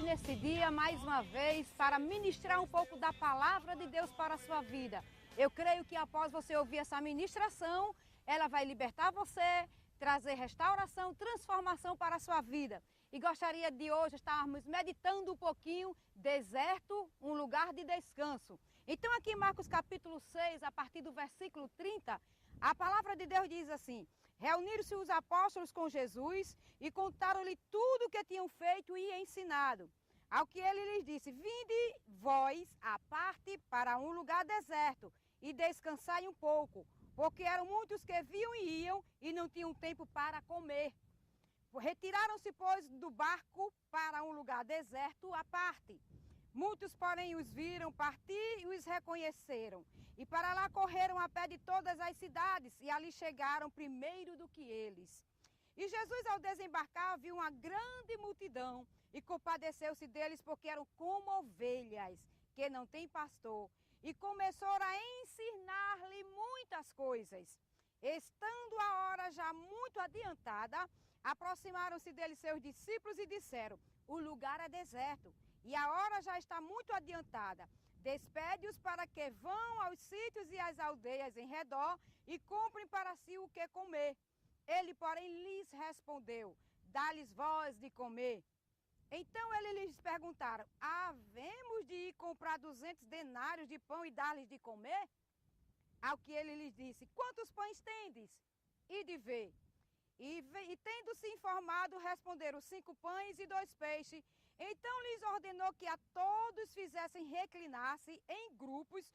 nesse dia mais uma vez para ministrar um pouco da palavra de Deus para a sua vida. Eu creio que após você ouvir essa ministração, ela vai libertar você, trazer restauração, transformação para a sua vida. E gostaria de hoje estarmos meditando um pouquinho, deserto, um lugar de descanso. Então aqui em Marcos capítulo 6, a partir do versículo 30, a palavra de Deus diz assim: reuniram-se os apóstolos com Jesus e contaram-lhe tudo o que tinham feito e ensinado. Ao que ele lhes disse: vinde vós à parte para um lugar deserto e descansai um pouco, porque eram muitos que vinham e iam e não tinham tempo para comer. Retiraram-se, pois, do barco para um lugar deserto à parte. Muitos, porém, os viram partir e os reconheceram. E para lá correram a pé de todas as cidades, e ali chegaram primeiro do que eles. E Jesus, ao desembarcar, viu uma grande multidão e compadeceu-se deles, porque eram como ovelhas que não têm pastor. E começou a ensinar-lhe muitas coisas. Estando a hora já muito adiantada, aproximaram-se dele seus discípulos e disseram: o lugar é deserto e a hora já está muito adiantada. Despede-os para que vão aos sítios e às aldeias em redor e comprem para si o que comer. Ele, porém, lhes respondeu: dá-lhes vós de comer. Então eles lhes perguntaram: havemos de ir comprar 200 denários de pão e dar-lhes de comer? Ao que ele lhes disse: quantos pães tendes? E de ver. E tendo-se informado, responderam: 5 pães e 2 peixes. Então lhes ordenou que a todos fizessem reclinar-se em grupos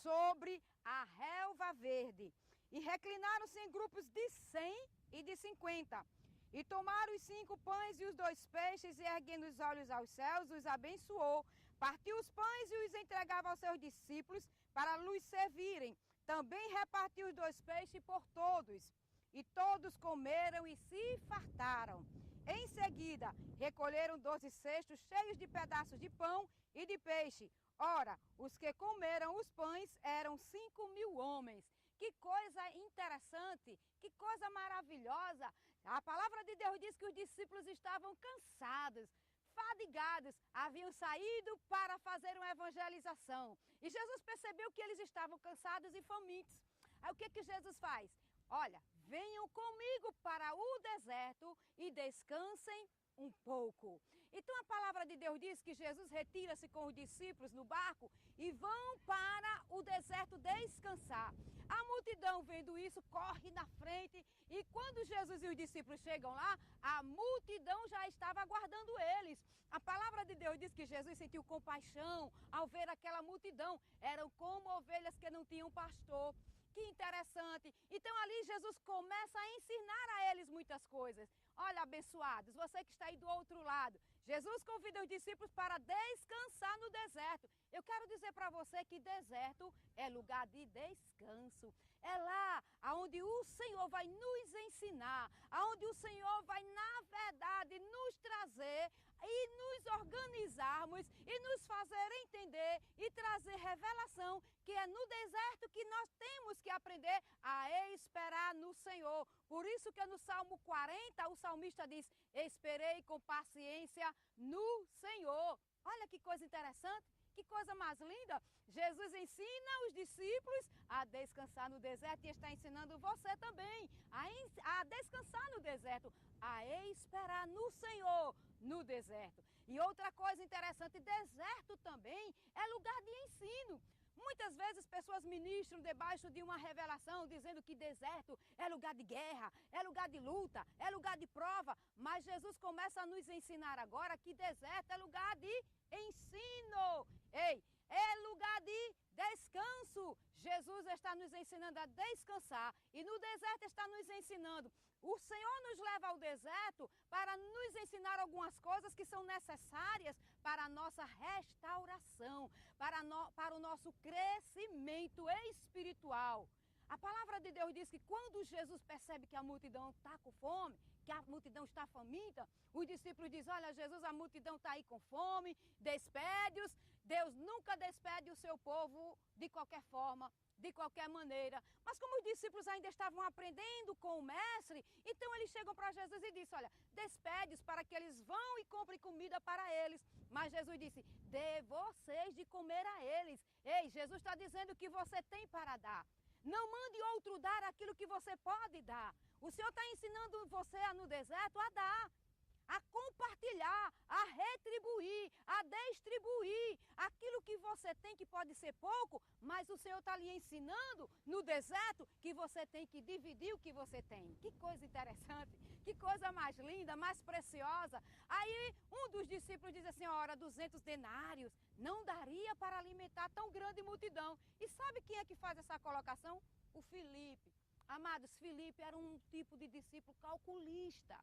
sobre a relva verde. E reclinaram-se em grupos de 100 e de 50. E tomaram os 5 pães e os 2 peixes, e erguendo os olhos aos céus, os abençoou. Partiu os pães e os entregava aos seus discípulos para lhes servirem. Também repartiu os 2 peixes por todos. E todos comeram e se fartaram. Em seguida, recolheram 12 cestos cheios de pedaços de pão e de peixe. Ora, os que comeram os pães eram 5.000 homens. Que coisa interessante, que coisa maravilhosa. A palavra de Deus diz que os discípulos estavam cansados, fadigados, haviam saído para fazer uma evangelização. E Jesus percebeu que eles estavam cansados e famintos. Aí o que Jesus faz? Olha, venham comigo para o deserto e descansem um pouco. Então a palavra de Deus diz que Jesus retira-se com os discípulos no barco e vão para o deserto descansar. A multidão, vendo isso, corre na frente, e quando Jesus e os discípulos chegam lá, a multidão já estava aguardando eles. A palavra de Deus diz que Jesus sentiu compaixão ao ver aquela multidão. Eram como ovelhas que não tinham pastor. Que interessante. Então ali Jesus começa a ensinar a eles muitas coisas. Olha, abençoados, você que está aí do outro lado, Jesus convida os discípulos para descansar no deserto. Eu quero dizer para você que deserto é lugar de descanso. É lá onde o Senhor vai nos ensinar, onde o Senhor vai, na verdade, nos trazer e nos organizarmos e nos fazer entender e trazer revelação, que é no deserto que nós temos que aprender a esperar no Senhor. Por isso que no Salmo 40, o salmista diz: esperei com paciência no Senhor. Olha que coisa interessante. Que coisa mais linda! Jesus ensina os discípulos a descansar no deserto e está ensinando você também a descansar no deserto, a esperar no Senhor no deserto. E outra coisa interessante, deserto também é lugar de ensino. Muitas vezes pessoas ministram debaixo de uma revelação dizendo que deserto é lugar de guerra, é lugar de luta, é lugar de prova. Mas Jesus começa a nos ensinar agora que deserto é lugar de ensino. Ei, é lugar de descanso. Jesus está nos ensinando a descansar e no deserto está nos ensinando. O Senhor nos leva ao deserto para nos ensinar algumas coisas que são necessárias para a nossa restauração, para o nosso crescimento espiritual. A palavra de Deus diz que quando Jesus percebe que a multidão está com fome, que a multidão está faminta, os discípulos dizem: olha, Jesus, a multidão está aí com fome, despede-os, Deus nunca despede o seu povo de qualquer forma, de qualquer maneira. Mas como os discípulos ainda estavam aprendendo com o mestre, então eles chegam para Jesus e dizem, olha, despede-os para que eles vão e comprem comida para eles. Mas Jesus disse, dê vocês de comer a eles. Ei, Jesus está dizendo o que você tem para dar. Não mande outro dar aquilo que você pode dar. O Senhor está ensinando você no deserto a dar, a compartilhar, a retribuir, a distribuir aquilo que você tem, que pode ser pouco, mas o Senhor está lhe ensinando no deserto que você tem que dividir o que você tem. Que coisa interessante, que coisa mais linda, mais preciosa. Aí um dos discípulos diz assim, ora, 200 denários não daria para alimentar tão grande multidão. E sabe quem é que faz essa colocação? O Filipe. Amados, Filipe era um tipo de discípulo calculista.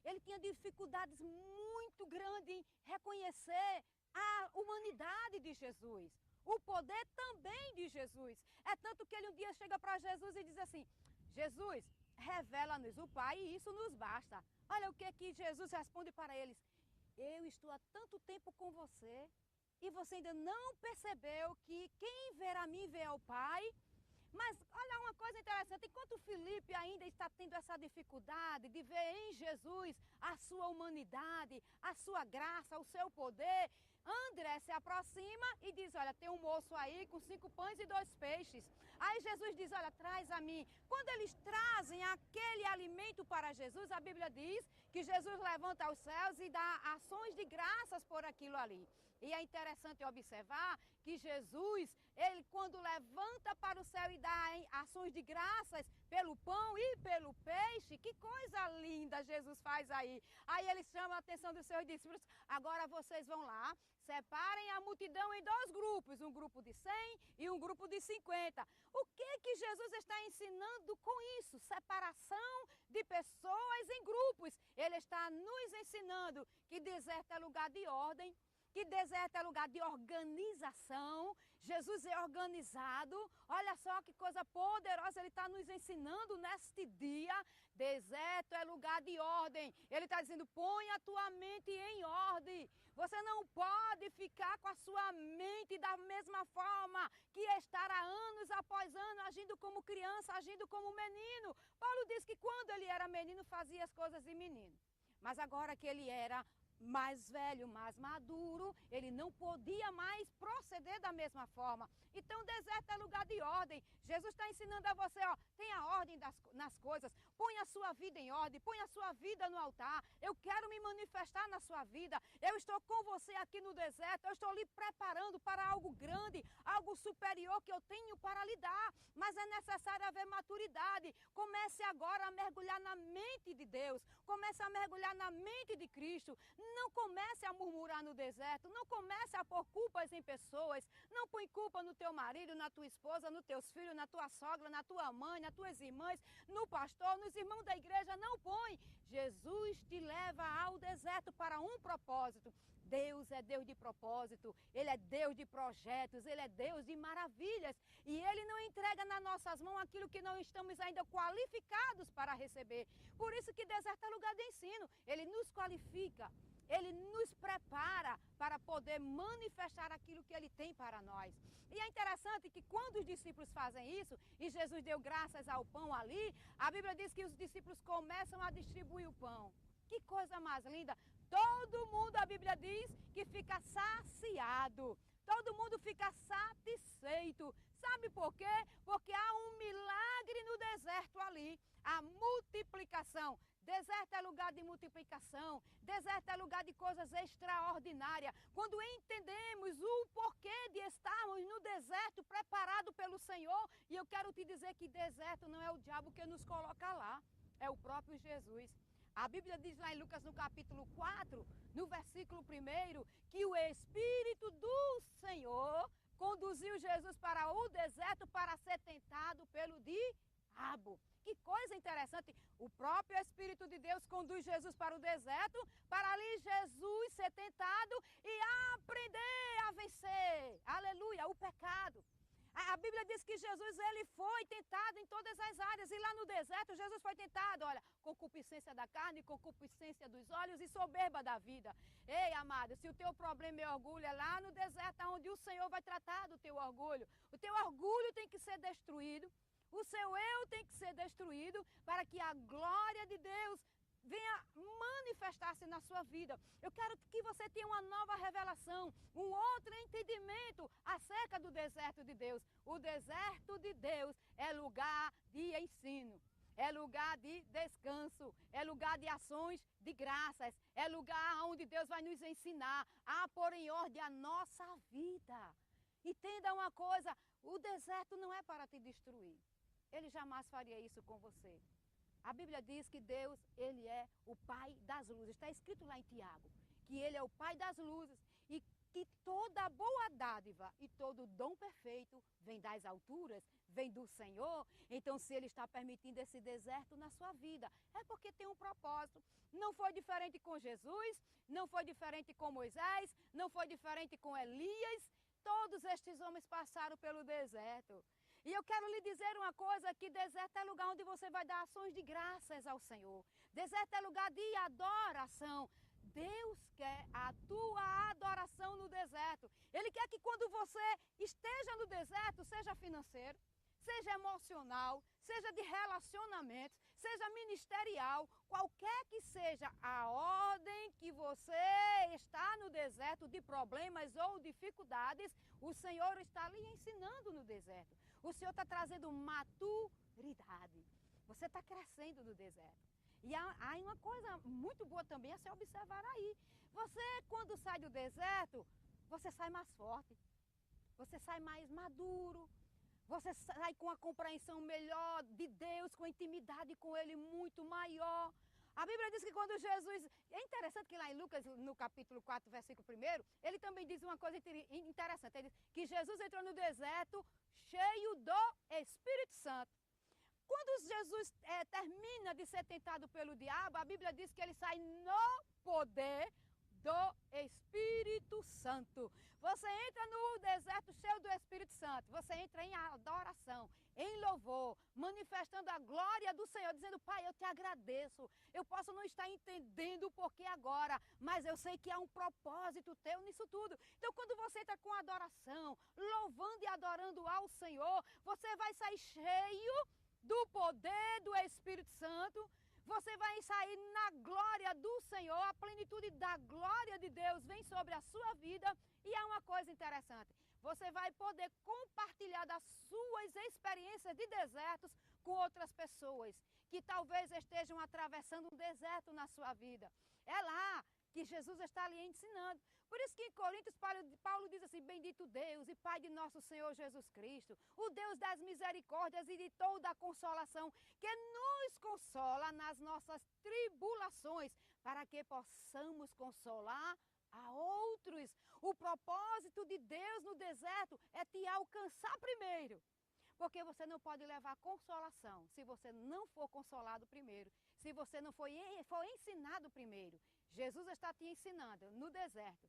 Ele tinha dificuldades muito grandes em reconhecer a humanidade de Jesus, o poder também de Jesus. É tanto que ele um dia chega para Jesus e diz assim, Jesus, revela-nos o Pai e isso nos basta. Olha o que Jesus responde para eles. Eu estou há tanto tempo com você e você ainda não percebeu que quem ver a mim vê ao Pai? Mas olha uma coisa interessante, enquanto Filipe ainda está tendo essa dificuldade de ver em Jesus a sua humanidade, a sua graça, o seu poder, André se aproxima e diz, olha, tem um moço aí com 5 pães e 2 peixes. Aí Jesus diz, olha, traz a mim. Quando eles trazem aquele alimento para Jesus, a Bíblia diz que Jesus levanta aos céus e dá ações de graças por aquilo ali. E é interessante observar que Jesus, ele quando levanta para o céu e dá ações de graças pelo pão e pelo peixe, que coisa linda Jesus faz aí. Aí ele chama a atenção dos seus discípulos, agora vocês vão lá, separem a multidão em 2 grupos, um grupo de 100 e um grupo de 50. O que Jesus está ensinando com isso? Separação de pessoas em grupos. Ele está nos ensinando que deserto é lugar de ordem, que deserto é lugar de organização. Jesus é organizado. Olha só que coisa poderosa ele está nos ensinando neste dia. Deserto é lugar de ordem. Ele está dizendo, põe a tua mente em ordem. Você não pode ficar com a sua mente da mesma forma que estar há anos após ano agindo como criança, agindo como menino. Paulo diz que quando ele era menino fazia as coisas de menino. Mas agora que ele era mais velho, mais maduro, ele não podia mais proceder da mesma forma. Então, deserto é lugar de ordem. Jesus está ensinando a você, ó, tenha ordem nas coisas, põe a sua vida em ordem, põe a sua vida no altar. Eu quero me manifestar na sua vida. Eu estou com você aqui no deserto, eu estou lhe preparando para algo grande, algo superior que eu tenho para lhe dar. Mas é necessário haver maturidade. Comece agora a mergulhar na mente de Deus, comece a mergulhar na mente de Cristo. Não comece a murmurar no deserto, não comece a pôr culpas em pessoas, não põe culpa no teu marido, na tua esposa, nos teus filhos, na tua sogra, na tua mãe, nas tuas irmãs, no pastor, nos irmãos da igreja, não põe. Jesus te leva ao deserto para um propósito. Deus é Deus de propósito, Ele é Deus de projetos, Ele é Deus de maravilhas. E Ele não entrega nas nossas mãos aquilo que não estamos ainda qualificados para receber. Por isso que deserto é lugar de ensino, Ele nos qualifica. Ele nos prepara para poder manifestar aquilo que Ele tem para nós. E é interessante que quando os discípulos fazem isso, e Jesus deu graças ao pão ali, a Bíblia diz que os discípulos começam a distribuir o pão. Que coisa mais linda! Todo mundo, a Bíblia diz, que fica saciado. Todo mundo fica satisfeito. Sabe por quê? Porque há um milagre no deserto ali. A multiplicação. Deserto é lugar de multiplicação. Deserto é lugar de coisas extraordinárias. Quando entendemos o porquê de estarmos no deserto preparado pelo Senhor, e eu quero te dizer que deserto não é o diabo que nos coloca lá, é o próprio Jesus. A Bíblia diz lá em Lucas, no capítulo 4, no versículo 1, que o Espírito do Senhor conduziu Jesus para o deserto para ser tentado pelo diabo. Que coisa interessante, o próprio Espírito de Deus conduz Jesus para o deserto, para ali Jesus ser tentado e aprender a vencer, aleluia, o pecado. A Bíblia diz que Jesus ele foi tentado em todas as áreas. E lá no deserto, Jesus foi tentado, olha, concupiscência da carne, concupiscência dos olhos e soberba da vida. Ei, amado, se o teu problema é orgulho, é lá no deserto onde o Senhor vai tratar do teu orgulho. O teu orgulho tem que ser destruído. O seu eu tem que ser destruído para que a glória de Deus venha manifestar-se na sua vida. Eu quero que você tenha uma nova revelação, um outro entendimento acerca do deserto de Deus. O deserto de Deus é lugar de ensino, é lugar de descanso, é lugar de ações de graças, é lugar onde Deus vai nos ensinar a pôr em ordem a nossa vida. Entenda uma coisa, o deserto não é para te destruir. Ele jamais faria isso com você. A Bíblia diz que Deus, ele é o Pai das luzes. Está escrito lá em Tiago, que ele é o Pai das luzes e que toda boa dádiva e todo dom perfeito vem das alturas, vem do Senhor. Então, se ele está permitindo esse deserto na sua vida, é porque tem um propósito. Não foi diferente com Jesus, não foi diferente com Moisés, não foi diferente com Elias. Todos estes homens passaram pelo deserto. E eu quero lhe dizer uma coisa, que deserto é lugar onde você vai dar ações de graças ao Senhor. Deserto é lugar de adoração. Deus quer a tua adoração no deserto. Ele quer que quando você esteja no deserto, seja financeiro, seja emocional, seja de relacionamentos, seja ministerial, qualquer que seja a ordem que você está no deserto de problemas ou dificuldades, o Senhor está lhe ensinando no deserto. O Senhor está trazendo maturidade. Você está crescendo no deserto. E há uma coisa muito boa também a se observar aí. Você, quando sai do deserto, você sai mais forte, você sai mais maduro, você sai com a compreensão melhor de Deus, com a intimidade com Ele muito maior. A Bíblia diz que quando Jesus... É interessante que lá em Lucas, no capítulo 4, versículo 1, ele também diz uma coisa interessante. Ele diz que Jesus entrou no deserto cheio do Espírito Santo. Quando Jesus termina de ser tentado pelo diabo, a Bíblia diz que ele sai no poder do Espírito Santo. Você entra no deserto cheio do Espírito Santo. Você entra em adoração, em louvor, manifestando a glória do Senhor, dizendo: Pai, eu te agradeço. Eu posso não estar entendendo o porquê agora, mas eu sei que há um propósito teu nisso tudo. Então, quando você entra com adoração, louvando e adorando ao Senhor, você vai sair cheio do poder do Espírito Santo. Você vai sair na glória do Senhor, a plenitude da glória de Deus vem sobre a sua vida. E há uma coisa interessante, você vai poder compartilhar das suas experiências de desertos com outras pessoas que talvez estejam atravessando um deserto na sua vida. É lá que Jesus está lhe ensinando. Por isso que em Coríntios, Paulo diz assim: bendito Deus e Pai de nosso Senhor Jesus Cristo, o Deus das misericórdias e de toda a consolação, que nos consola nas nossas tribulações, para que possamos consolar a outros. O propósito de Deus no deserto é te alcançar primeiro. Porque você não pode levar consolação se você não for consolado primeiro, se você não for ensinado primeiro. Jesus está te ensinando no deserto.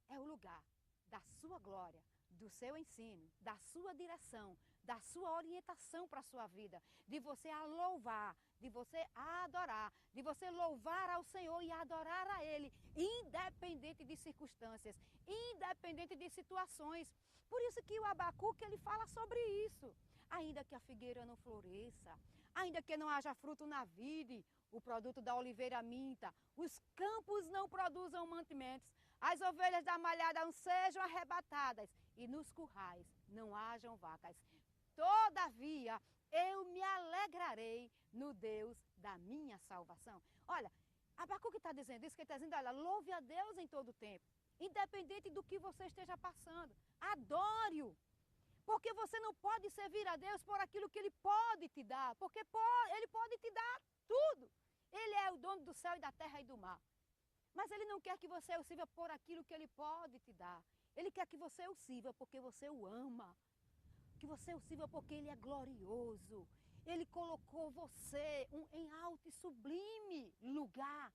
É o lugar da sua glória, do seu ensino, da sua direção, da sua orientação para a sua vida, de você a louvar, de você a adorar, de você louvar ao Senhor e adorar a Ele, independente de circunstâncias, independente de situações. Por isso que o Abacuque, ele fala sobre isso. Ainda que a figueira não floresça, ainda que não haja fruto na vide, o produto da oliveira minta, os campos não produzam mantimentos, as ovelhas da malhada não sejam arrebatadas e nos currais não hajam vacas. Todavia, eu me alegrarei no Deus da minha salvação. Olha, Abacuque está dizendo isso, que ele está dizendo: olha, louve a Deus em todo o tempo, independente do que você esteja passando. Adore-o. Porque você não pode servir a Deus por aquilo que Ele pode te dar, porque Ele pode te dar tudo. Ele é o dono do céu e da terra e do mar. Mas Ele não quer que você o sirva por aquilo que Ele pode te dar. Ele quer que você o sirva porque você o ama. Que você o sirva porque Ele é glorioso. Ele colocou você em alto e sublime lugar.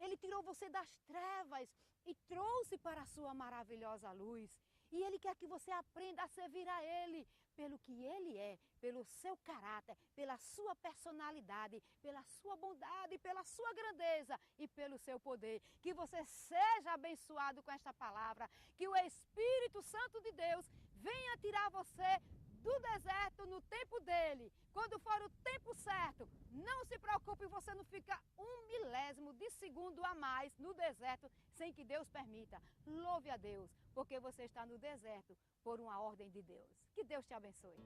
Ele tirou você das trevas e trouxe para a sua maravilhosa luz. E Ele quer que você aprenda a servir a Ele pelo que Ele é, pelo seu caráter, pela sua personalidade, pela sua bondade, pela sua grandeza e pelo seu poder. Que você seja abençoado com esta palavra, que o Espírito Santo de Deus venha tirar você do deserto no tempo dele. Quando for o tempo certo, não se preocupe, você não fica um milésimo de segundo a mais no deserto sem que Deus permita. Louve a Deus, porque você está no deserto por uma ordem de Deus. Que Deus te abençoe.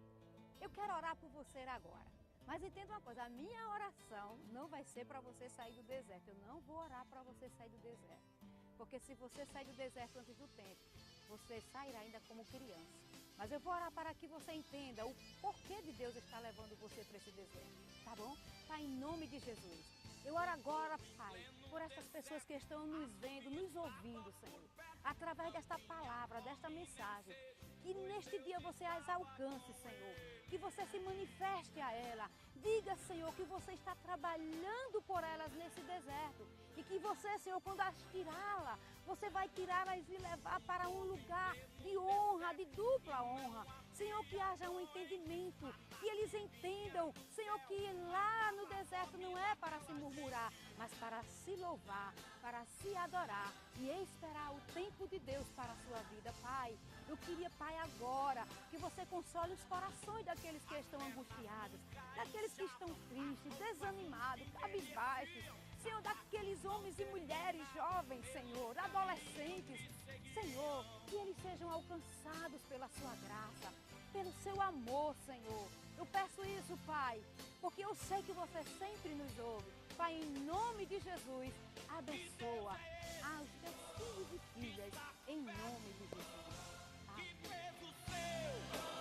Eu quero orar por você agora. Mas entenda uma coisa, a minha oração não vai ser para você sair do deserto. Eu não vou orar para você sair do deserto. Porque se você sair do deserto antes do tempo, você sairá ainda como criança. Mas eu vou orar para que você entenda o porquê de Deus está levando você para esse deserto, tá bom? Pai, em nome de Jesus, eu oro agora, Pai, por essas pessoas que estão nos vendo, nos ouvindo, Senhor, através desta palavra, desta mensagem, que neste dia você as alcance, Senhor, que você se manifeste a ela, diga, Senhor, que você está trabalhando por elas nesse deserto e que você, Senhor, quando as tirá-la, você vai tirá-las e levar para um lugar de honra, de dupla honra. Senhor, que haja um entendimento, que eles entendam, Senhor, que lá no deserto não é para se murmurar, mas para se louvar, para se adorar e esperar o tempo de Deus para a sua vida, Pai. Eu queria, Pai, agora que você console os corações daqueles que estão angustiados, daqueles que estão tristes, desanimados, cabisbaixos, Senhor, daqueles homens e mulheres jovens, Senhor, adolescentes, Senhor, que eles sejam alcançados pela sua graça, pelo seu amor, Senhor. Eu peço isso, Pai, porque eu sei que você sempre nos ouve. Pai, em nome de Jesus, abençoa aos teus filhos e filhas, em nome de Jesus. Que fez o seu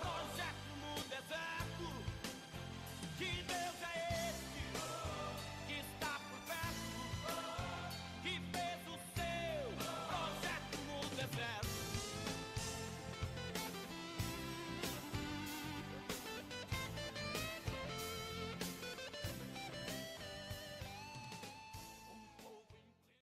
projeto no deserto, que Deus